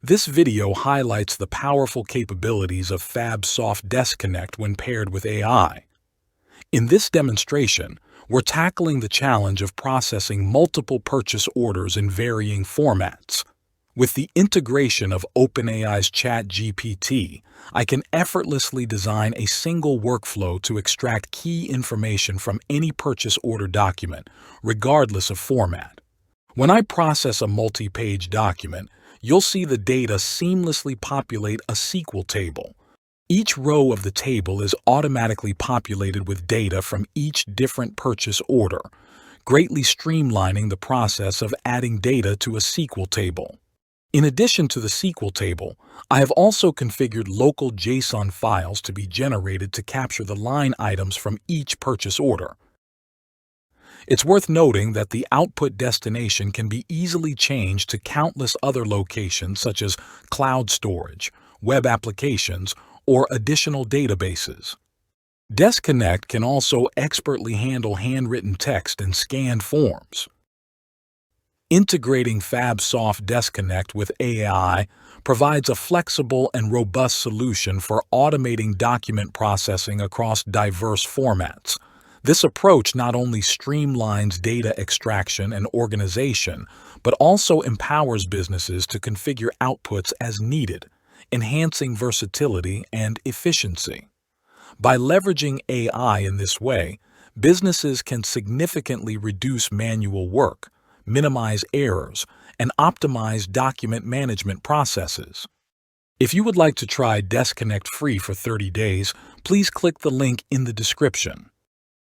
This video highlights the powerful capabilities of FabSoft DeskConnect when paired with AI. In this demonstration, we're tackling the challenge of processing multiple purchase orders in varying formats. With the integration of OpenAI's ChatGPT, I can effortlessly design a single workflow to extract key information from any purchase order document, regardless of format. When I process a multi-page document, you'll see the data seamlessly populate a SQL table. Each row of the table is automatically populated with data from each different purchase order, greatly streamlining the process of adding data to a SQL table. In addition to the SQL table, I have also configured local JSON files to be generated to capture the line items from each purchase order. It's worth noting that the output destination can be easily changed to countless other locations such as cloud storage, web applications, or additional databases. DeskConnect can also expertly handle handwritten text and scanned forms. Integrating FabSoft DeskConnect with AI provides a flexible and robust solution for automating document processing across diverse formats. This approach not only streamlines data extraction and organization, but also empowers businesses to configure outputs as needed, enhancing versatility and efficiency. By leveraging AI in this way, businesses can significantly reduce manual work, minimize errors, and optimize document management processes. If you would like to try DeskConnect free for 30 days, please click the link in the description.